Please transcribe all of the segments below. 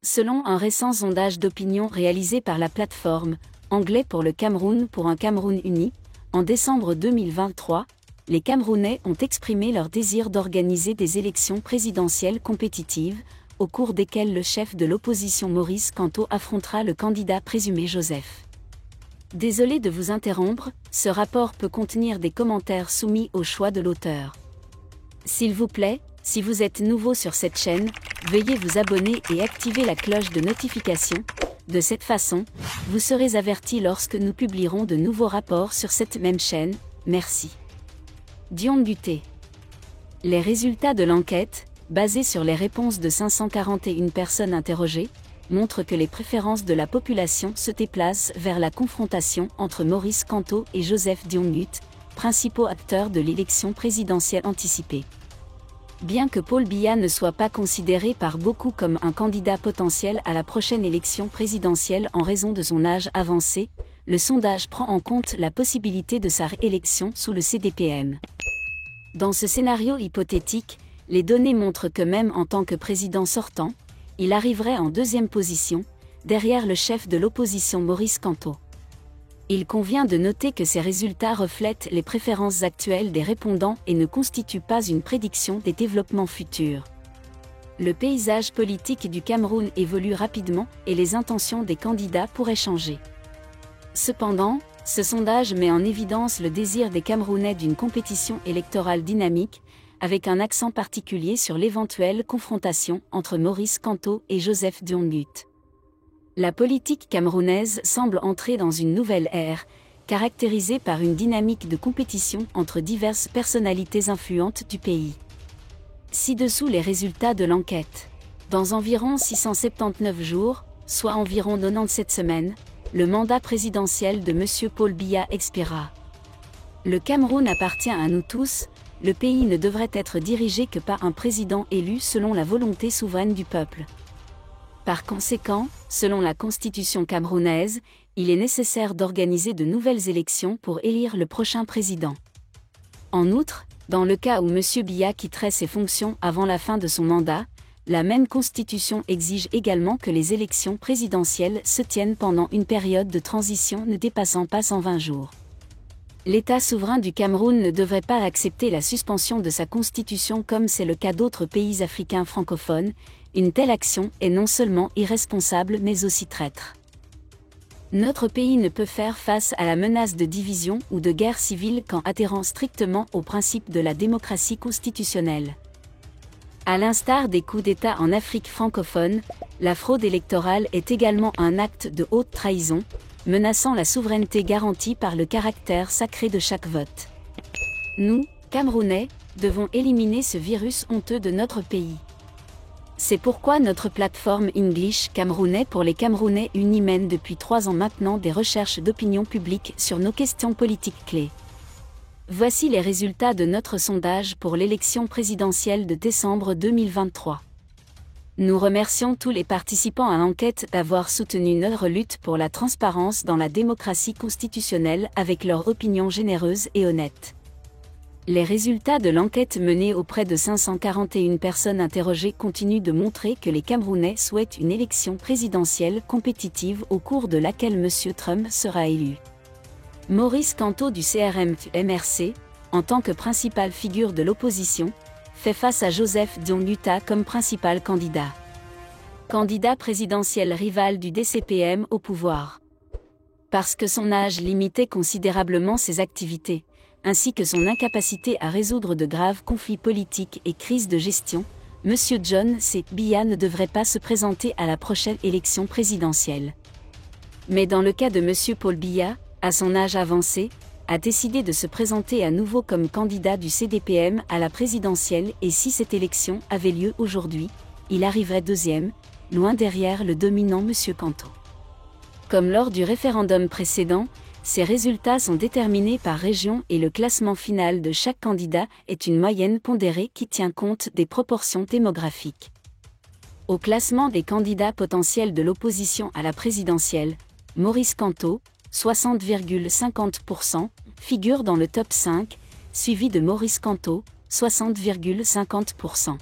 Selon un récent sondage d'opinion réalisé par la plateforme « Anglais pour le Cameroun pour un Cameroun uni », en décembre 2023, les Camerounais ont exprimé leur désir d'organiser des élections présidentielles compétitives, au cours desquelles le chef de l'opposition Maurice Kamto affrontera le candidat présumé Joseph. Désolé de vous interrompre, ce rapport peut contenir des commentaires soumis au choix de l'auteur. S'il vous plaît, si vous êtes nouveau sur cette chaîne, veuillez vous abonner et activer la cloche de notification. De cette façon, vous serez averti lorsque nous publierons de nouveaux rapports sur cette même chaîne. Merci. Dion Buté. Les résultats de l'enquête, basés sur les réponses de 541 personnes interrogées, montrent que les préférences de la population se déplacent vers la confrontation entre Maurice Kamto et Joseph Dion But, principaux acteurs de l'élection présidentielle anticipée. Bien que Paul Biya ne soit pas considéré par beaucoup comme un candidat potentiel à la prochaine élection présidentielle en raison de son âge avancé, le sondage prend en compte la possibilité de sa réélection sous le CDPM. Dans ce scénario hypothétique, les données montrent que même en tant que président sortant, il arriverait en deuxième position, derrière le chef de l'opposition Maurice Kamto. Il convient de noter que ces résultats reflètent les préférences actuelles des répondants et ne constituent pas une prédiction des développements futurs. Le paysage politique du Cameroun évolue rapidement et les intentions des candidats pourraient changer. Cependant, ce sondage met en évidence le désir des Camerounais d'une compétition électorale dynamique, avec un accent particulier sur l'éventuelle confrontation entre Maurice Kamto et Joseph Dion But. La politique camerounaise semble entrer dans une nouvelle ère, caractérisée par une dynamique de compétition entre diverses personnalités influentes du pays. Ci-dessous les résultats de l'enquête. Dans environ 679 jours, soit environ 97 semaines, le mandat présidentiel de M. Paul Biya expirera. Le Cameroun appartient à nous tous, le pays ne devrait être dirigé que par un président élu selon la volonté souveraine du peuple. Par conséquent, selon la constitution camerounaise, il est nécessaire d'organiser de nouvelles élections pour élire le prochain président. En outre, dans le cas où M. Biya quitterait ses fonctions avant la fin de son mandat, la même constitution exige également que les élections présidentielles se tiennent pendant une période de transition ne dépassant pas 120 jours. L'État souverain du Cameroun ne devrait pas accepter la suspension de sa constitution comme c'est le cas d'autres pays africains francophones. Une telle action est non seulement irresponsable mais aussi traître. Notre pays ne peut faire face à la menace de division ou de guerre civile qu'en adhérant strictement aux principes de la démocratie constitutionnelle. À l'instar des coups d'État en Afrique francophone, la fraude électorale est également un acte de haute trahison, menaçant la souveraineté garantie par le caractère sacré de chaque vote. Nous, Camerounais, devons éliminer ce virus honteux de notre pays. C'est pourquoi notre plateforme English Camerounais pour les Camerounais unis mène depuis 3 ans maintenant des recherches d'opinion publique sur nos questions politiques clés. Voici les résultats de notre sondage pour l'élection présidentielle de décembre 2023. Nous remercions tous les participants à l'enquête d'avoir soutenu notre lutte pour la transparence dans la démocratie constitutionnelle avec leur opinion généreuse et honnête. Les résultats de l'enquête menée auprès de 541 personnes interrogées continuent de montrer que les Camerounais souhaitent une élection présidentielle compétitive au cours de laquelle M. Trump sera élu. Maurice Kamto du CRM-MRC, en tant que principale figure de l'opposition, fait face à Joseph Dion But comme principal candidat. Candidat présidentiel rival du DCPM au pouvoir. Parce que son âge limitait considérablement ses activités, ainsi que son incapacité à résoudre de graves conflits politiques et crises de gestion, M. John C. Biya ne devrait pas se présenter à la prochaine élection présidentielle. Mais dans le cas de M. Paul Biya, à son âge avancé, a décidé de se présenter à nouveau comme candidat du CDPM à la présidentielle et si cette élection avait lieu aujourd'hui, il arriverait deuxième, loin derrière le dominant M. Kamto. Comme lors du référendum précédent, ces résultats sont déterminés par région et le classement final de chaque candidat est une moyenne pondérée qui tient compte des proportions démographiques. Au classement des candidats potentiels de l'opposition à la présidentielle, Maurice Kamto, 60,50%, figure dans le top 5, suivi de Maurice Kamto, 60,50%.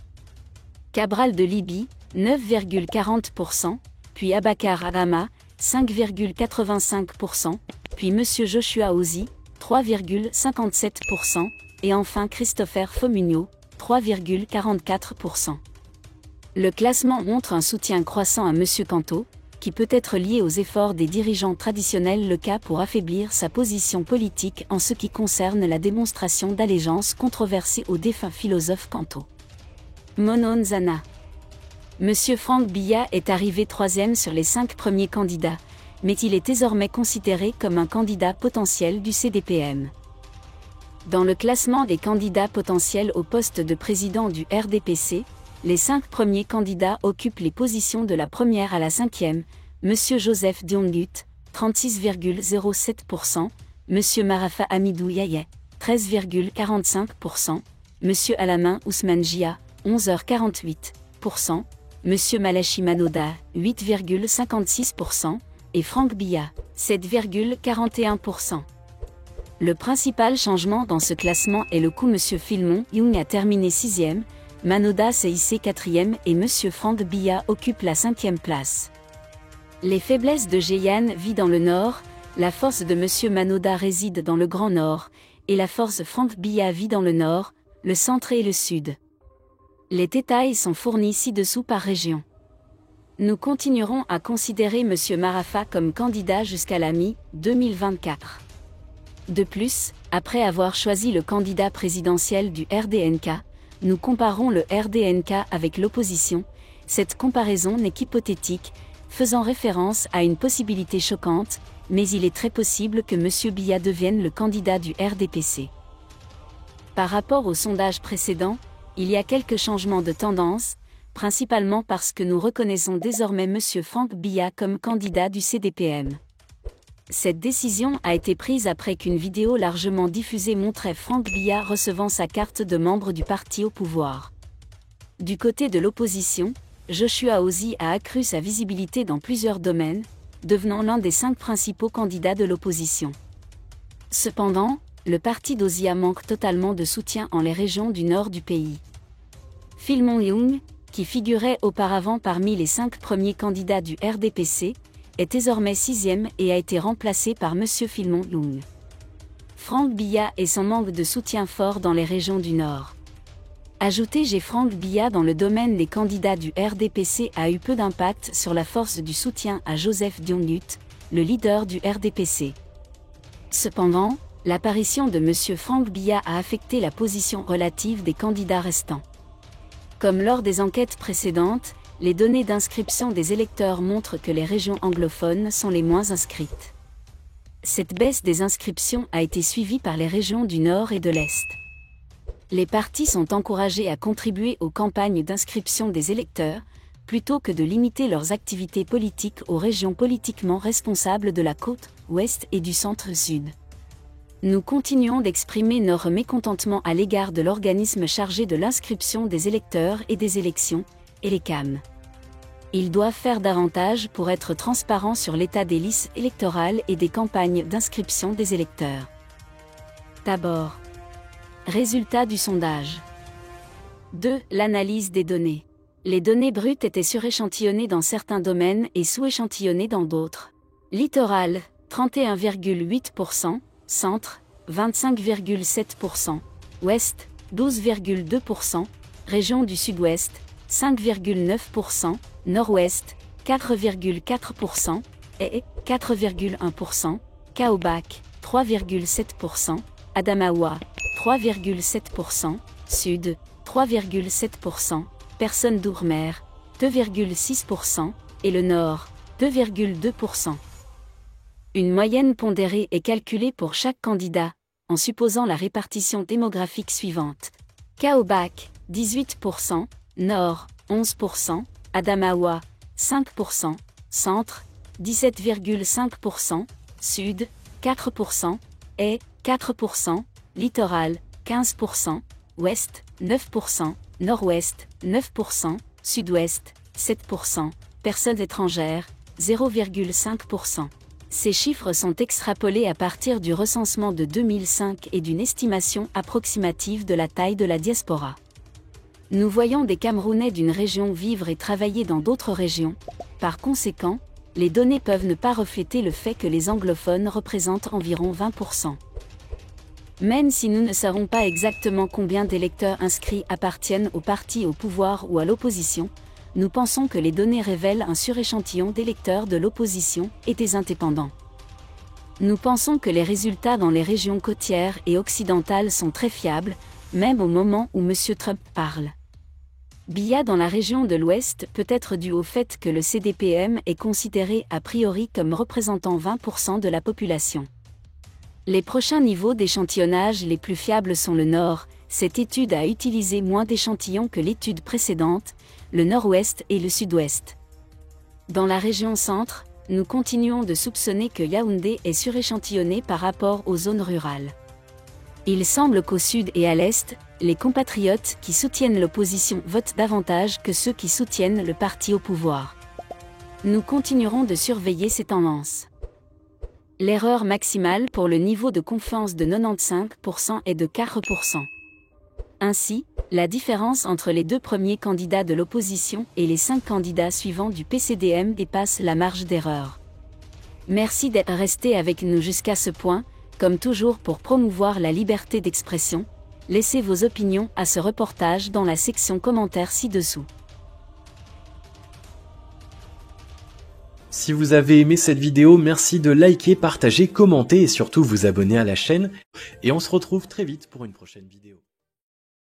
Cabral de Libye, 9,40%, puis Abakar Adama, 5,85%, puis M. Joshua Ozi, 3,57%, et enfin Christopher Fomunio, 3,44%. Le classement montre un soutien croissant à M. Kanto, qui peut être lié aux efforts des dirigeants traditionnels locaux pour affaiblir sa position politique en ce qui concerne la démonstration d'allégeance controversée au défunt philosophe Kanto. Mononzana. M. Franck Biya est arrivé 3e sur les 5 premiers candidats, mais il est désormais considéré comme un candidat potentiel du CDPM. Dans le classement des candidats potentiels au poste de président du RDPC, les 5 premiers candidats occupent les positions de la première à la 5e, M. Joseph Diongut, 36,07%, M. Marafa Hamidou Yahya, 13,45%, M. Alamin Ousmane Jia, 11,48%, M. Malachi Manoda, 8,56%, et Franck Biya, 7,41%. Le principal changement dans ce classement est le coup M. Philmon Young a terminé 6e, Manoda s'est hissé 4e et M. Franck Biya occupe la 5e place. Les faiblesses de Jeyan vit dans le nord, la force de M. Manoda réside dans le Grand Nord, et la force Franck Biya vit dans le nord, le centre et le sud. Les détails sont fournis ci-dessous par région. Nous continuerons à considérer M. Marafa comme candidat jusqu'à la mi-2024. De plus, après avoir choisi le candidat présidentiel du RDNK, nous comparons le RDNK avec l'opposition. Cette comparaison n'est qu'hypothétique, faisant référence à une possibilité choquante, mais il est très possible que M. Biya devienne le candidat du RDPC. Par rapport au sondage précédent, il y a quelques changements de tendance, principalement parce que nous reconnaissons désormais M. Franck Biya comme candidat du CDPM. Cette décision a été prise après qu'une vidéo largement diffusée montrait Franck Biya recevant sa carte de membre du parti au pouvoir. Du côté de l'opposition, Joshua Ozi a accru sa visibilité dans plusieurs domaines, devenant l'un des 5 principaux candidats de l'opposition. Cependant, le parti d'Ozia manque totalement de soutien en les régions du nord du pays. Philmon Young, qui figurait auparavant parmi les 5 premiers candidats du RDPC, est désormais 6e et a été remplacé par M. Philmon Young. Franck Biya et son manque de soutien fort dans les régions du Nord. Ajouter Franck Biya dans le domaine des candidats du RDPC a eu peu d'impact sur la force du soutien à Joseph Diongut, le leader du RDPC. Cependant, l'apparition de M. Franck Biya a affecté la position relative des candidats restants. Comme lors des enquêtes précédentes, les données d'inscription des électeurs montrent que les régions anglophones sont les moins inscrites. Cette baisse des inscriptions a été suivie par les régions du Nord et de l'Est. Les partis sont encouragés à contribuer aux campagnes d'inscription des électeurs, plutôt que de limiter leurs activités politiques aux régions politiquement responsables de la côte ouest et du centre-sud. Nous continuons d'exprimer notre mécontentement à l'égard de l'organisme chargé de l'inscription des électeurs et des élections, ELECAM. Ils doivent faire davantage pour être transparents sur l'état des listes électorales et des campagnes d'inscription des électeurs. D'abord, résultat du sondage. 2. L'analyse des données. Les données brutes étaient suréchantillonnées dans certains domaines et sous-échantillonnées dans d'autres. Littoral, 31,8%, Centre, 25,7%, Ouest, 12,2%, Région du Sud-Ouest, 5,9%, Nord-Ouest, 4,4%, et 4,1%, Kaobak, 3,7%, Adamawa, 3,7%, Sud, 3,7%, Personne d'Ourmer, 2,6%, et le Nord, 2,2%. Une moyenne pondérée est calculée pour chaque candidat, en supposant la répartition démographique suivante. Kaobak, 18%, Nord, 11%, Adamawa, 5%, Centre, 17,5%, Sud, 4%, et 4%, Littoral, 15%, Ouest, 9%, Nord-Ouest, 9%, Sud-Ouest, 7%, Personnes étrangères, 0,5%. Ces chiffres sont extrapolés à partir du recensement de 2005 et d'une estimation approximative de la taille de la diaspora. Nous voyons des Camerounais d'une région vivre et travailler dans d'autres régions. Par conséquent, les données peuvent ne pas refléter le fait que les anglophones représentent environ 20%. Même si nous ne savons pas exactement combien d'électeurs inscrits appartiennent au parti au pouvoir ou à l'opposition, nous pensons que les données révèlent un suréchantillon d'électeurs de l'opposition et des indépendants. Nous pensons que les résultats dans les régions côtières et occidentales sont très fiables, même au moment où M. Trump parle. Biya dans la région de l'Ouest peut être dû au fait que le CDPM est considéré a priori comme représentant 20% de la population. Les prochains niveaux d'échantillonnage les plus fiables sont le Nord. Cette étude a utilisé moins d'échantillons que l'étude précédente, le Nord-Ouest et le Sud-Ouest. Dans la région Centre, nous continuons de soupçonner que Yaoundé est suréchantillonné par rapport aux zones rurales. Il semble qu'au Sud et à l'Est, les compatriotes qui soutiennent l'opposition votent davantage que ceux qui soutiennent le parti au pouvoir. Nous continuerons de surveiller ces tendances. L'erreur maximale pour le niveau de confiance de 95% est de 4%. Ainsi, la différence entre les deux premiers candidats de l'opposition et les 5 candidats suivants du PCDM dépasse la marge d'erreur. Merci d'être resté avec nous jusqu'à ce point, comme toujours pour promouvoir la liberté d'expression. Laissez vos opinions à ce reportage dans la section commentaires ci-dessous. Si vous avez aimé cette vidéo, merci de liker, partager, commenter et surtout vous abonner à la chaîne. Et on se retrouve très vite pour une prochaine vidéo.